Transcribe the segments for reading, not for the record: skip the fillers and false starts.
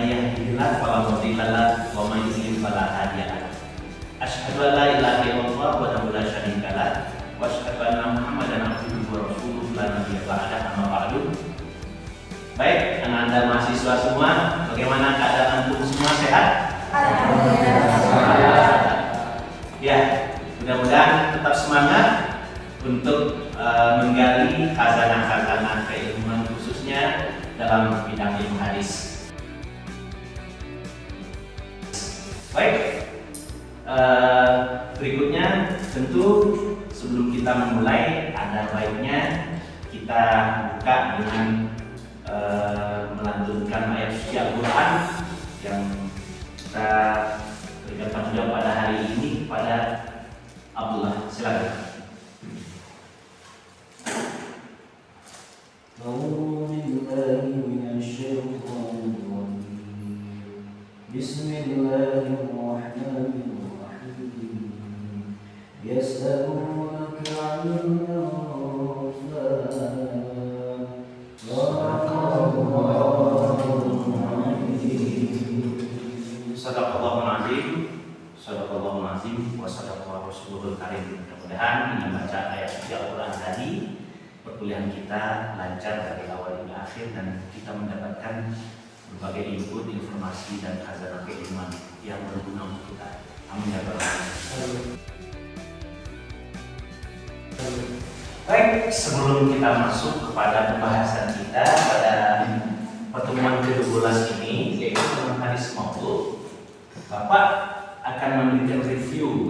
may yahdihillahu fala mudilla lahu wa may yudlil fala hadiya lahu. Asyhadu an la ilaha illallah wahdahu la syarika lahu wa asyhadu anna Muhammadan abduhu wa rasuluhu la nabiyya ba'dahu, amma ba'du. Baik, anak-anak mahasiswa semua, bagaimana keadaan antum semua, sehat? Alhamdulillah. Ya, mudah-mudahan tetap semangat untuk menggali khazanah-khazanah keilmuan khususnya dalam bidang ilmu hadis. Baik, berikutnya tentu sebelum kita memulai ada baiknya kita buka dengan melanjutkan ayat suci Al-Quran yang kita berikan tanggung jawab pada hari ini kepada Abdullah. Silakan. Bismillahirrahmanirrahim. Yas'alunaka 'anil Sadaqallahul azim wa sadaqallahu rasulul karim. Mudah-mudahan dengan baca ayat suci Al-Quran tadi perkuliahan kita lancar dari awal hingga akhir dan kita mendapatkan berbagai input, informasi dan khazanah keilmuan yang berguna untuk kita. Amin ya rabbal alamin. Baik, sebelum kita masuk kepada pembahasan kita pada pertemuan ke-12 ini, yaitu tentang hadis maudhu, Bapak akan memberikan review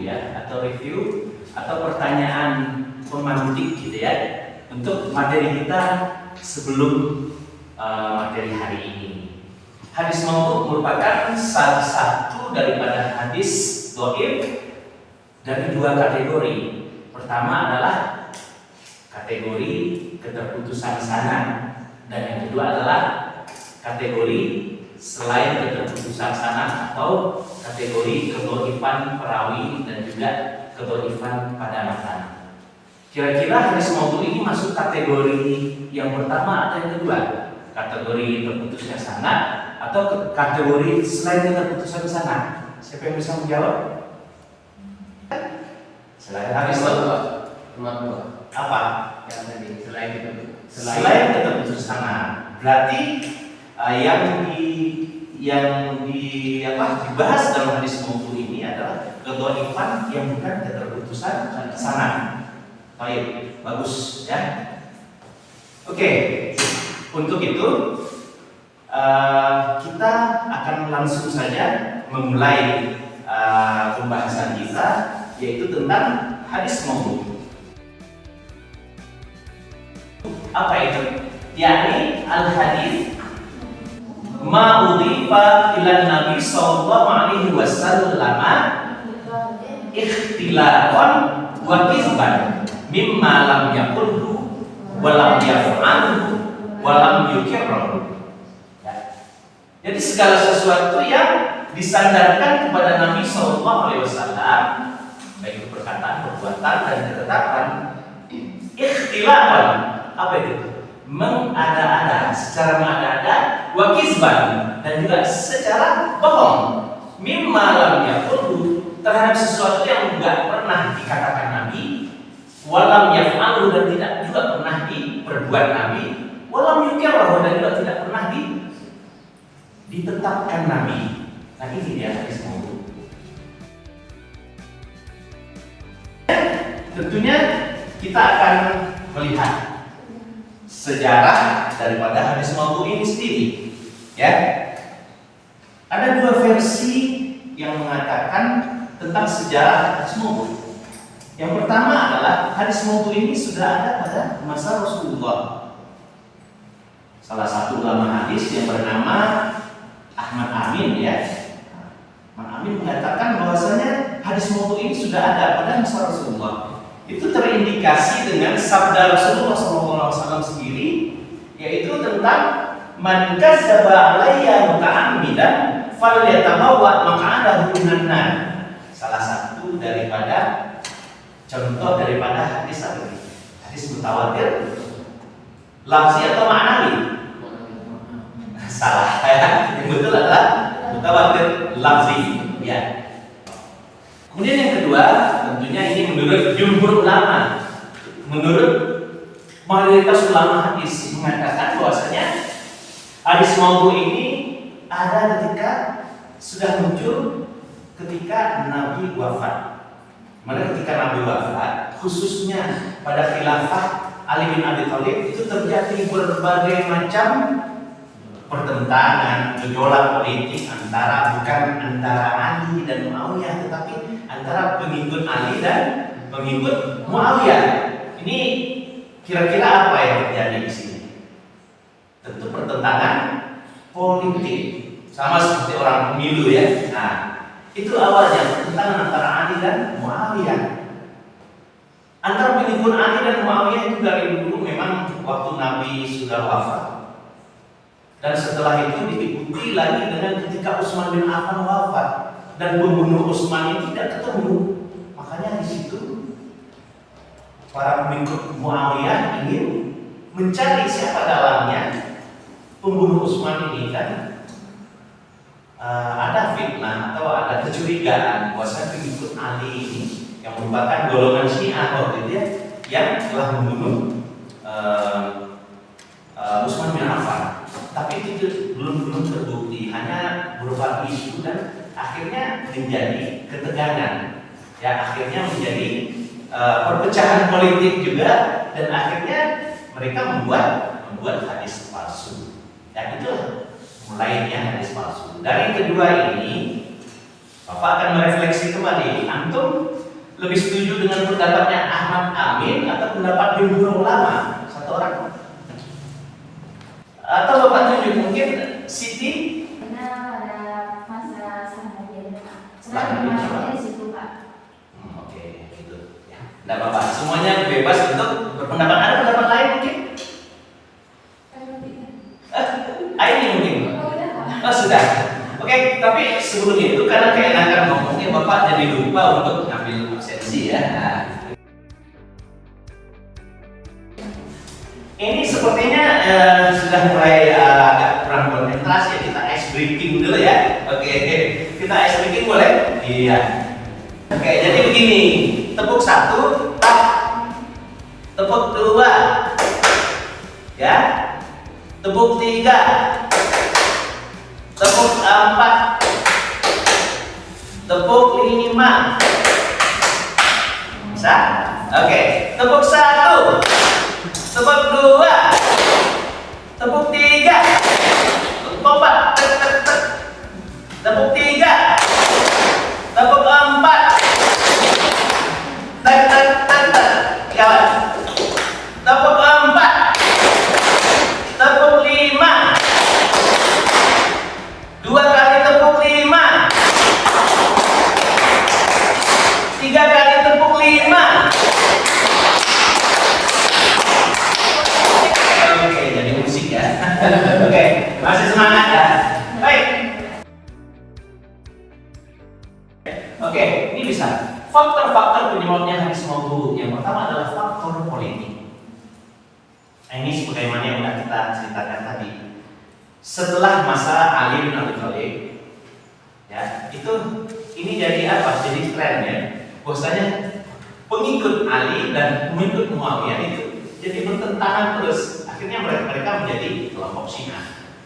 atau pertanyaan pemantik gitu ya untuk materi kita sebelum materi hari ini. Hadis maudhu merupakan salah satu daripada hadis dhaif dari dua kategori. Pertama adalah kategori keterputusan sanad dan yang kedua adalah kategori selain keterputusan sanad atau kategori kedhaifan perawi dan juga kedhaifan pada matan. Kira-kira hadis maudhu ini masuk kategori yang pertama atau yang kedua? Kategori terputusnya sanad atau kategori selain keterputusan sanad? Siapa yang bisa menjawab? Selain hadis maudhu. Apa? Yang tadi Selain keterputusan sanad. Berarti yang dibahas dalam hadis maudhu ini adalah kedhaifan yang bukan keterputusan sanad. Baik, bagus ya. Oke, untuk itu kita akan langsung saja memulai pembahasan kita, yaitu tentang hadis maudhu. Apa itu? Yakni al-hadis ma udhifa ila Nabi sallallahu alaihi wasallam ikhtilafan wa kizban mimma lam yaqulhu wa lam yaf'alhu wa lam yukirrahu. Jadi segala sesuatu yang disandarkan kepada Nabi sallallahu alaihi wasallam, baik itu perkataan, perbuatan dan ketetapan, ikhtilafan, apa itu? Mengada-ada, secara mengada-ada, wa kizban, dan juga secara bohong, mimma lam yaqulhu, terhadap sesuatu yang enggak pernah dikatakan Nabi, walam yaf'alu, dan tidak juga pernah diperbuat Nabi, walam yukirrahu, dan juga tidak pernah ditetapkan Nabi. Nah ini dia hadis maudhu. Tentunya kita akan melihat sejarah daripada hadis maudhu ini sendiri, ya. Ada dua versi yang mengatakan tentang sejarah hadis maudhu. Yang pertama adalah hadis maudhu ini sudah ada pada masa Rasulullah. Salah satu ulama hadis yang bernama Ahmad Amin, ya. Ahmad Amin mengatakan bahwasanya hadis maudhu ini sudah ada pada masa Rasulullah. Itu terindikasi dengan sabda Rasulullah SAW sendiri, yaitu tentang man kadzdzaba alayya muta'ammidan falyatabawwa maq'adahu minan nar. Salah satu daripada contoh daripada hadis apa ini? Hadis mutawatir, lafzi atau ma'nawi? Salah ya. Yang betul adalah mutawatir lafzi, ya. Kemudian yang kedua, tentunya ini menurut jumhur ulama, menurut mayoritas ulama hadis mengatakan bahwasanya hadis maudhu ini ada ketika sudah muncul ketika Nabi wafat. Mana ketika Nabi wafat, khususnya pada khilafah Ali bin Abi Thalib itu terjadi berbagai macam pertentangan, gejolak politik bukan antara Ali dan Muawiyah, tetapi antara pengikut Ali dan pengikut Muawiyah. Ini kira-kira apa yang terjadi di sini? Tentu pertentangan politik, sama seperti orang pemilu ya. Nah, itu awalnya pertentangan antara Ali dan Muawiyah. Antara pengikut Ali dan Muawiyah itu dari dulu memang waktu Nabi sudah wafat. Dan setelah itu diikuti lagi dengan ketika Utsman bin Affan wafat dan pembunuh Utsman ini tidak ketemu. Makanya di situ para pengikut Muawiyah ingin mencari siapa dalangnya pembunuh Utsman ini kan. Ada fitnah atau ada kecurigaan bahwa pengikut Ali ini yang merupakan golongan Syiah waktu itu ya, yang telah membunuh Utsman bin Affan. Tapi itu belum terbukti, hanya berupa isu dan akhirnya menjadi ketegangan. Ya, akhirnya menjadi perpecahan politik juga, dan akhirnya mereka membuat hadis palsu. Ya, itulah mulainya hadis palsu. Dari kedua ini, Bapak akan merefleksi kembali. Antum lebih setuju dengan pendapatnya Ahmad Amin atau pendapat jumhur ulama? Satu orang. Atau Bapak tunjuk mungkin Siti? Karena pada masa Sahabat Sahabat di situ Pak. Oke, gitu. Ya, tidak apa-apa. Semuanya bebas untuk berpendapat. Ada pendapat lain mungkin? Ini mungkin. Oh sudah. Oke, tapi sebelum itu karena keenakan ngomongnya Bapak jadi lupa untuk ngambil absensi ya. Nah. Ini sepertinya sudah mulai agak kurang konsentrasi ya. Kita ice breaking dulu ya. Oke, kita ice breaking boleh? Iya. Oke, jadi begini. Tepuk 1, tap. Tepuk 2, ya. Tepuk 3, tepuk 4, tepuk 5. Bisa? Oke, tepuk 1, tepuk 2, tepuk 3, tepuk 4, tepuk 3, tepuk 4, kawan. Tepuk 4, tepuk 5, 2 kali tepuk 5, 3 kali tepuk 5. Oke, jadi musik ya. Oke, masih semangat ya. Baik. Oke, ini bisa. Faktor-faktor penyebabnya hadis maudhu. Yang pertama adalah faktor politik. Nah, ini sebagaimana yang sudah kita ceritakan tadi. Setelah masa Ali bin Abi Thalib, ya, itu ini jadi apa? Jadi tren ya. Bahwasanya pengikut Ali dan pengikut Muawiyah itu jadi bertentangan terus. Akhirnya mereka menjadi kelompok Syiah.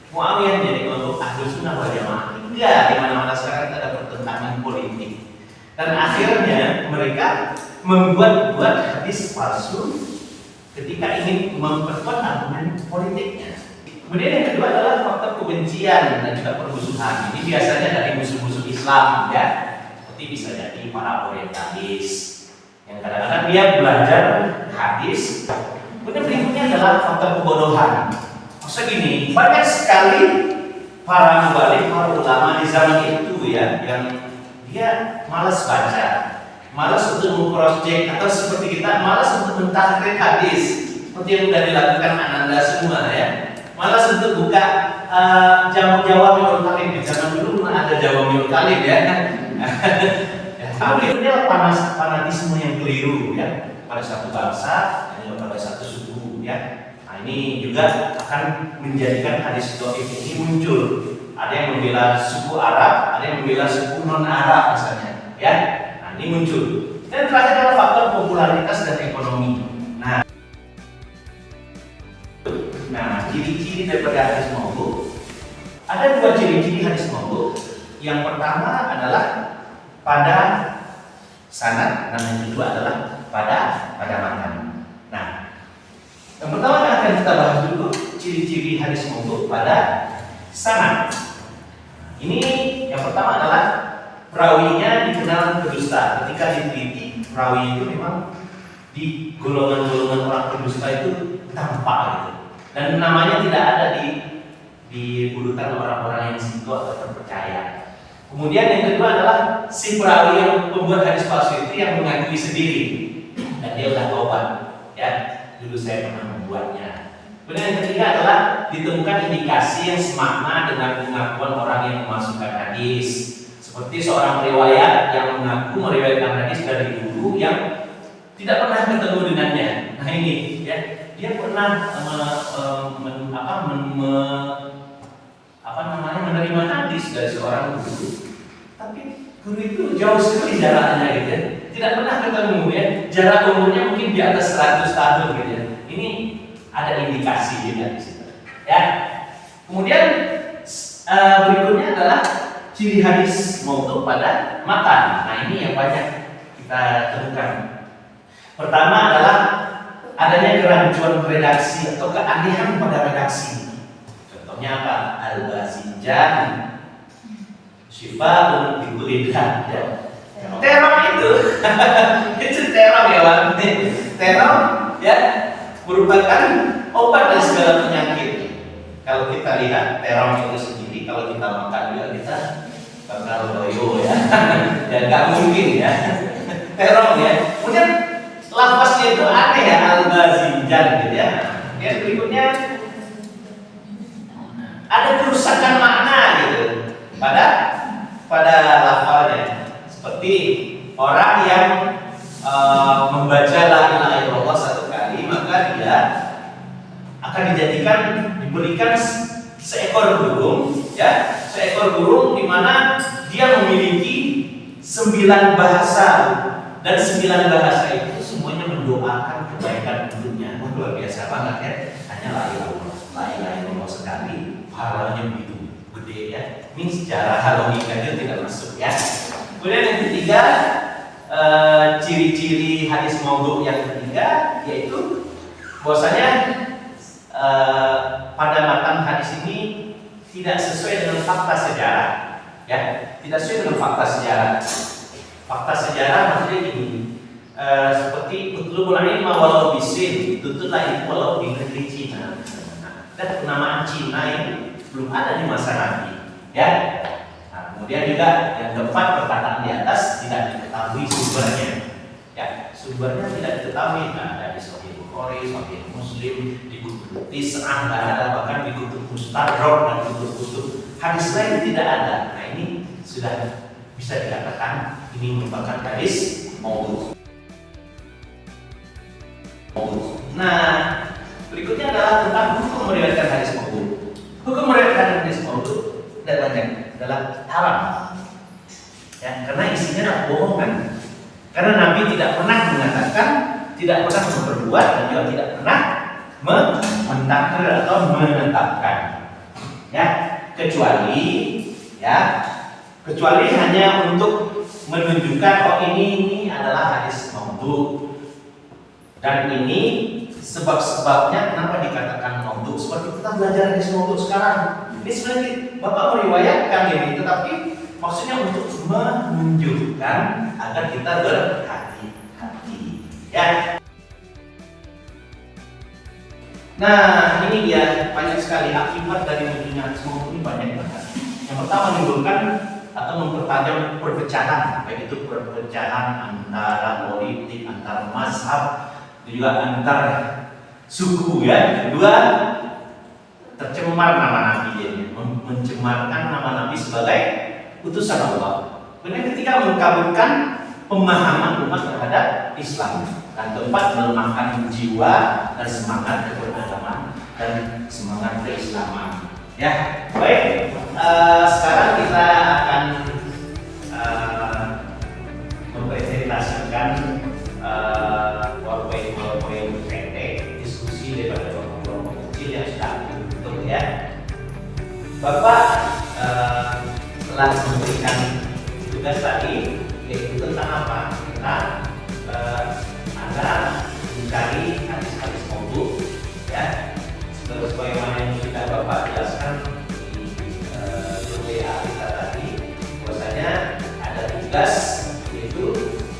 Muawiyah menjadi kelompok Ahlus Sunnah wal Jamaah. Enggak, di mana-mana sekarang ada pertentangan politik. Dan akhirnya mereka membuat hadis palsu ketika ingin memperkuat argumen politiknya. Kemudian yang kedua adalah faktor kebencian dan juga permusuhan. Ini biasanya dari musuh-musuh Islam ya. Seperti bisa jadi para orientalis yang kadang-kadang dia belajar hadis. Kemudian berikutnya adalah faktor kebodohan. Maksudnya gini, banyak sekali para mubalik, para ulama di zaman itu ya, yang dia malas baca, malas untuk meng-cross-check, atau seperti kita malas untuk mentahrir hadis, seperti yang sudah dilakukan Ananda semua ya. Malas untuk buka Jawami'ul Kalim. Di zaman dulu pernah ada Jawami'ul Kalim ya. Tapi ini fanatisme yang keliru ya pada satu bangsa dan pada satu suku ya. Nah, ini juga akan menjadikan hadis dhaif ini muncul. Ada yang membela suku Arab, ada yang membela suku non-Arab misalnya, ya. Nah, ini muncul. Dan terakhir adalah faktor popularitas dan ekonomi. Nah, ciri-ciri daripada hadis maudhu. Ada dua ciri-ciri hadis maudhu. Yang pertama adalah pada sanad, dan yang kedua adalah pada matan. Nah, yang pertama akan kita bahas dulu ciri-ciri hadis maudhu pada sanad. Ini yang pertama adalah perawinya dikenal berdusta. Ketika diteliti, perawi itu memang di golongan-golongan orang berdusta itu tampak gitu. Dan namanya tidak ada di urutan orang-orang yang siqo atau terpercaya. Kemudian yang kedua adalah si perawi yang pembuat hadis palsu itu yang mengakui sendiri dan dia udah tobat, ya, dulu saya pernah membuatnya. Kemudian yang ketiga adalah ditemukan indikasi yang semakna dengan pengakuan orang yang memasukkan hadis, seperti seorang riwayat yang mengaku meriwayatkan hadis dari guru yang tidak pernah ketemu dengannya. Nah ini, ya, dia pernah menerima hadis dari seorang guru, tapi guru itu jauh sekali jaraknya gitu ya. Tidak pernah ketemu ya. Jarak umurnya mungkin di atas 100 tahun gitu ya. Ini ada indikasi juga di situ. Ya. Kemudian berikutnya adalah ciri hadis maudhu pada matan. Nah, ini yang banyak kita temukan. Pertama adalah adanya kerancuan redaksi atau keanehan pada redaksi. Contohnya apa? Al-Bazinjan, Syifaun Bikulidah, ya. Terong itu, itu terong ya Bang. Terong ya merupakan obat dari segala penyakit. Kalau kita lihat terong itu sendiri, kalau kita makan juga kita bakal loyo ya. Ya nggak mungkin ya. Terong ya. Kemudian lafaznya itu aneh ya, Al-Bazinjan gitu ya. Yang berikutnya ada kerusakan makna gitu pada lafalnya, seperti orang yang membaca la ilaha illallah satu kali, maka dia akan diberikan seekor burung, ya, seekor burung di mana dia memiliki 9 bahasa, dan 9 bahasa itu semuanya mendoakan kebaikan untuknya. Luar biasa banget ya. Hanya la ilaha illallah sekali, pahalanya begitu gede ya. Ini secara logikanya tidak masuk ya. Kemudian yang ketiga, ciri-ciri hadis maudhu yang ketiga yaitu bahwasanya pada matan hadis ini tidak sesuai dengan fakta sejarah, ya, tidak sesuai dengan fakta sejarah. Fakta sejarah maksudnya gini, seperti utlubul ilma walau bisin, tuntutlah ilmu walau di negeri Cina. Dan penamaan Cina ini belum ada di masa Nabi, ya. Nah, kemudian juga yang keempat, perkataan di atas tidak diketahui sumbernya, ya, sumbernya tidak diketahui. Nggak ada di Sahih Bukhari, Sahih Muslim, di kutub Tis'ah nggak ada, bahkan di kutub Mustadrak dan kutub hadis lain tidak ada. Nah, ini sudah bisa dikatakan ini merupakan hadis maudhu. Nah, berikutnya adalah tentang hukum meriwayatkan hadis maudhu. Hukum meriwayatkan hadis maudhu tidak banyak, adalah haram. Ya, karena isinya adalah bohongan. Karena Nabi tidak pernah mengatakan, tidak pernah memperbuat, dan juga tidak pernah mentakdir atau menetapkan. Ya, kecuali hanya untuk menunjukkan oh ini adalah hadis maudhu. Dan ini sebab-sebabnya kenapa dikatakan maudhu. Seperti kita belajar hadis maudhu sekarang. Ini sebenarnya Bapak meriwayatkan ini, tetapi maksudnya untuk menunjukkan agar kita berhati-hati. Ya. Nah, ini dia banyak sekali akibat dari munculnya hadis maudhu ini banyak banget. Yang pertama menimbulkan atau mempertajam perpecahan, baik itu perpecahan antara politik, antar mazhab, juga antar suku ya. Kedua, tercemar nama Nabi, mencemarkan nama Nabi sebagai utusan Allah. Kemudian ketiga, mengkaburkan pemahaman umat terhadap Islam. Dan keempat, melemahkan jiwa dan semangat keberagaman dan semangat keislaman. Ya, baik. sekarang kita akan mempresentasikan poin-poin pendek diskusi daripada kelompok kecil yang sudah dibentuk ya. Bapak telah memberikan tugas tadi yaitu tentang apa? Tentang Anda mencari hadis-hadis maudhu ya. Sebagaimana yang sudah Bapak jelaskan di WA kita tadi, bahwasanya ada tugas yaitu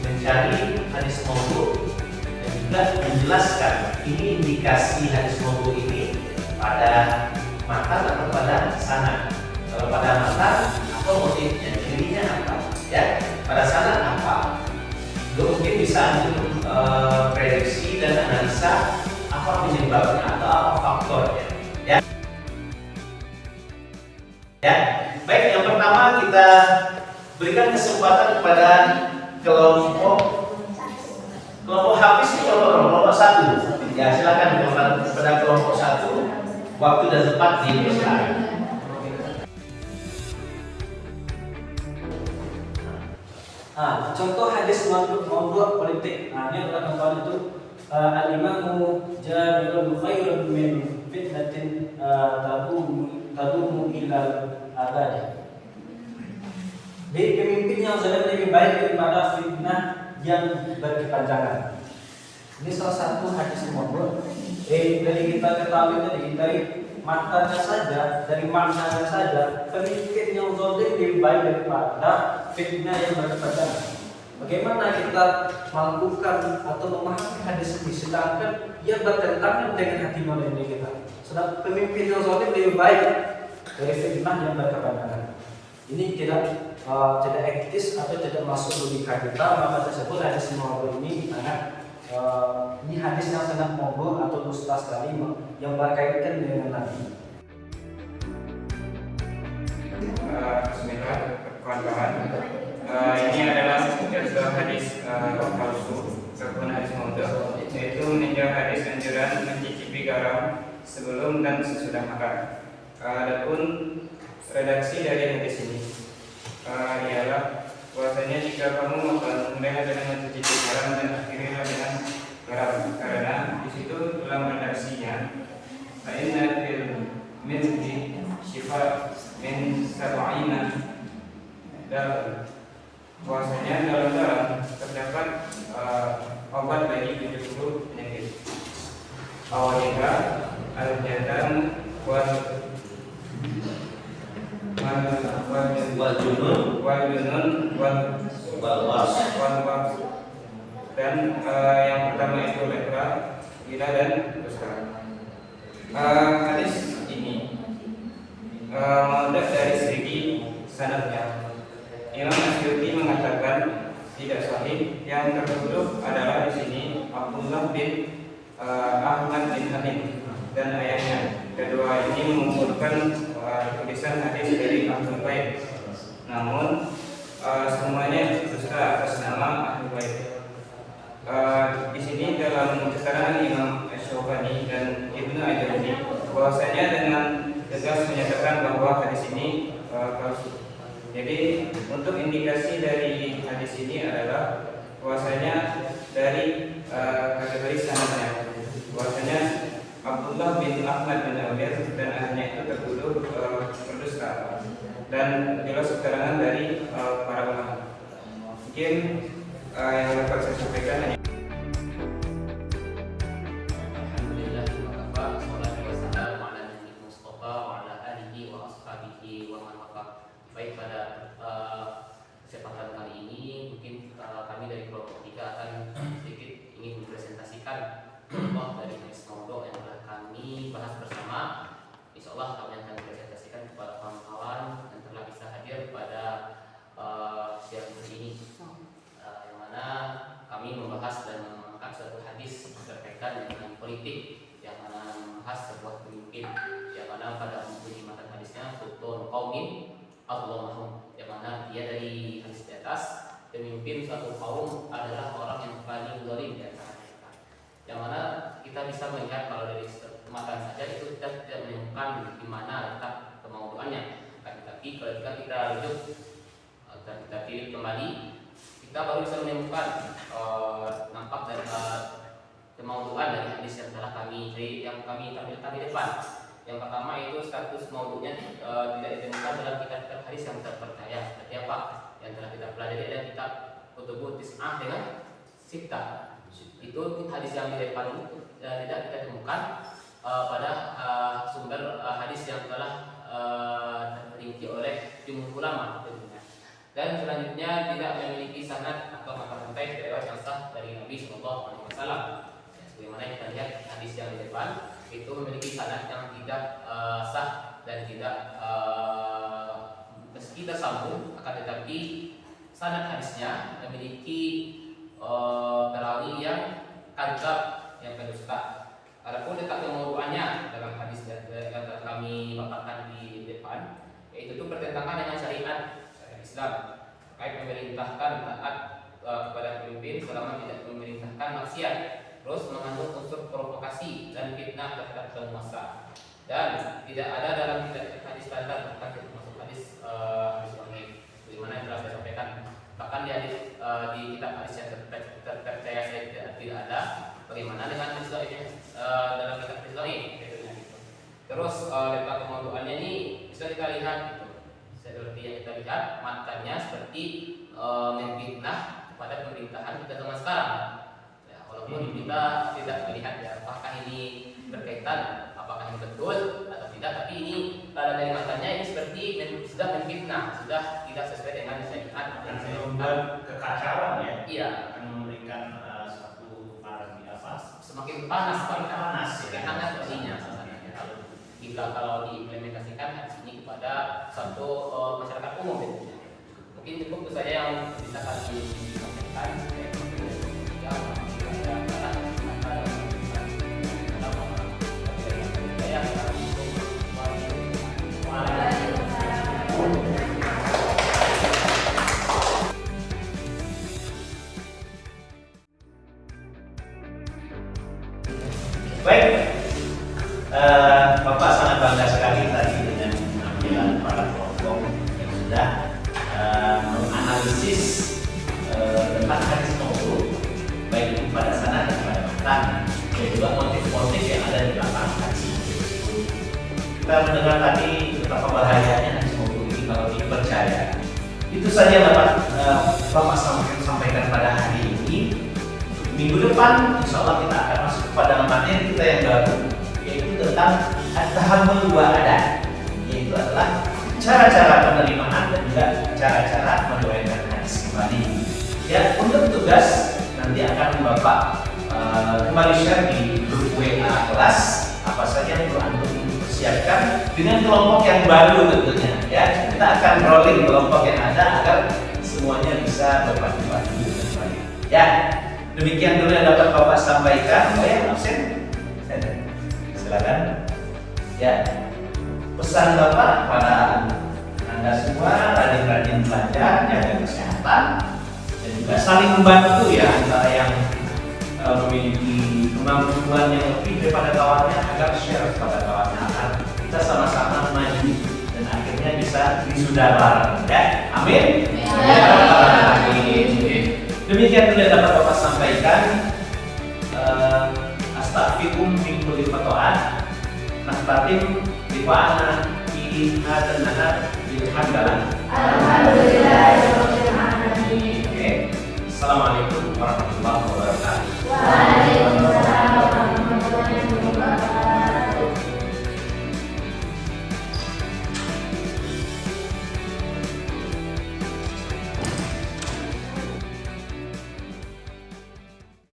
mencari hadis maudhu dan juga menjelaskan ini indikasi hadis maudhu ini pada matan atau pada sanad. Kalau pada matan apa motifnya, cirinya apa? Ya, pada sanad apa? Juga mungkin bisa untuk prediksi dan analisa apa penyebabnya atau apa faktornya. Ya, baik. Yang pertama kita berikan kesempatan kepada kelompok Hafiz, kelompok 1. Ya, silakan kepada kelompok 1. Waktu dan tempat dipersilakan. Contoh hadis maudhu politik. Ini adalah contoh itu al-imamu jabirun khairun min fitnatin tadumu ila abad. Jadi pemimpin yang zalim lebih baik daripada fitnah yang berkepanjangan. Ini salah satu hadis maudhu. Dari kita ketahui dari matanya saja, dari maknanya saja, pemimpin yang zalim lebih baik daripada fitnah yang berkepanjangan. Bagaimana kita melakukan atau memahami hadis ini sedangkan ia bertentangan dengan hati nurani kita. Sedang pemimpin yang zalim lebih baik dari fitnah yang berkepanjangan. Ini tidak etis atau tidak masuk logika kita, maka tersebut hadis maudhu ini sangat ini hadis yang sangat maudhu atau dusta sekali yang berkaitan dengan Nabi. Bismillah, kawan-kawan. Ini adalah contoh hadis palsu ataupun hadis maudhu, yaitu meninjau hadis anjuran mencicipi garam sebelum dan sesudah makan. Adapun redaksi dari hadis ini ialah bahwasanya jika kamu mulailah dengan mencicipi garam dan akhirilah dengan garam, karena di situ dalam redaksinya inna fil milhi shifa min sab'ina dan bahwasanya dalam garam terdapat obat bagi 70 penyakit. Awalnya al-jadam wal junun wal was. Dan yang pertama itu lepra, gila dan dusta. Hadis ini maudah dari segi sanadnya. Imam Asyuti mengatakan tidak sahih. Yang tertuduh adalah di sini Abdullah bin Ahmad bin Hanif dan ayahnya. Kedua ini mengumpulkan tulisan hadis dari Ahlul Bait. Namun semuanya dusta atas nama Ahlul Bait. Di sini dalam keterangan Imam Asy-Syaukani dan Ibnu Al-Jauzi bahwasanya dengan tegas menyatakan bahwa hadis ini palsu. Jadi untuk indikasi dari hadis ini adalah bahwasanya dari kategori sanadnya, bahwasanya Abdullah bin Ahmad bin Awiyah dan ahlinya itu tertuduh berdusta dan jelas keterangan dari para ulama. Mungkin yang dapat saya sampaikan hanya baik. Pada kesempatan kali ini mungkin kami dari kelompok 3 akan sedikit ingin mempresentasikan contoh dari hadis maudhu yang telah kami bahas bersama. Insyaallah kami akan presentasikan kepada kawan-kawan yang telah bisa hadir pada siang hari ini, yang mana kami membahas dan mengangkat suatu hadis berkaitan dengan politik, yang mana membahas sebuah pemimpin, yang mana pada bunyi matan hadisnya sultan qaumin Allahumma, yang mana dia dari hadis di atas, pemimpin suatu kaum adalah orang yang paling zalim di antara mereka. Yang mana kita bisa melihat kalau dari matan saja itu kita tidak menemukan di mana letak kemaudhuannya. Akan tetapi Tapi ketika kita rujuk dan kita pilih kembali, kita baru bisa menemukan nampak dari kemauduan dari hadis yang telah kami tampilkan di depan. Yang pertama itu status maudunya tidak ditemukan dalam kitab hadis yang terpercaya. Seperti apa yang telah kita pelajari adalah kitab Kutubut Tis'ah dengan Sittah. Itu hadis yang di depan itu tidak kita temukan pada sumber hadis yang telah terperinci oleh jumhur ulama tentunya. Dan selanjutnya tidak memiliki sanad atau mata rantai riwayat yang sah dari Nabi Sallallahu Alaihi Wasallam. Sebagaimana kita lihat hadis yang di depan itu memiliki sanad yang tidak sah dan tidak meski tersambung, akan tetapi sanad hadisnya memiliki perawi yang kadzab, yang pendusta. Adapun letak kemauduannya dalam hadis yang telah kami paparkan di depan, yaitu itu bertentangan dengan syariat Islam. Terkait memerintahkan taat kepada pemimpin selama tidak memerintahkan maksiat, terus mengandung unsur provokasi dan fitnah terhadap penguasa. Dan tidak ada dalam kitab hadis standar tentang termasuk hadis wahid. Bagaimana yang telah saya sampaikan, bahkan di hadis di kitab hadis yang terpercaya saya tidak ada. Bagaimana dengan hadis dalam kitab hadis lain? Terus letak kemauduannya ini bisa kita lihat gitu. Seperti yang kita lihat, matanya seperti memfitnah kepada pemerintahan kita zaman sekarang. Ya, walaupun kita tidak melihat ya, apakah ini berkaitan, apakah ini betul atau tidak, tapi ini tanda dari matanya ini seperti sudah memfitnah, sudah tidak sesuai dengan syariat dan membuat kekacauan ya. Iya, akan memberikan suatu semakin panas, ya. hangat pastinya. Jika kalau diimplementasikan hadis ini kepada satu masyarakat umum tentunya. Mungkin cukup itu saja yang bisa kami sampaikan. Baik, Bapak sangat bangga sekali tadi dengan penampilan para kelompok yang sudah menganalisis tentang hadis maudhu, baik itu pada sanad dan pada matan, dan juga motif-motif yang ada di belakang hadis. Kita mendengar tadi betapa bahayanya hadis maudhu ini kalau dipercaya. Itu saja dapat Bapak sampaikan pada hari ini. Minggu depan, insya Allah kita akan masuk kepada materi kita yang baru, yaitu tentang at-tahammul wa ada, yaitu adalah cara-cara penerimaan dan juga cara-cara meriwayatkan hadis kembali. Ya, untuk tugas nanti akan Bapak kembali share di grup WA kelas apa saja yang perlu antum persiapkan dengan kelompok yang baru tentunya. Ya, kita akan rolling kelompok yang ada agar semuanya bisa berpadu-padu dengan baik. Ya. Demikian dulu yang dapat Bapak sampaikan. Oh ya, absen. Silakan. Ya, pesan Bapak pada Anda semua, rajin-rajin belajar, jaga kesehatan, dan juga saling membantu ya antara yang memiliki kemampuan yang lebih daripada kawannya agar share kepada kawannya agar kita sama-sama maju dan akhirnya bisa wisuda bareng. Ya, amin. Amin. Demikian dulu yang dapat Bapak sampaikan. Astaghfirukum min kulli khata'an. Nastatim bi fa'ana fi hadzal nahar bil hamdalah. Alhamdulillahirabbil alamin. Oke. Assalamualaikum warahmatullahi wabarakatuh.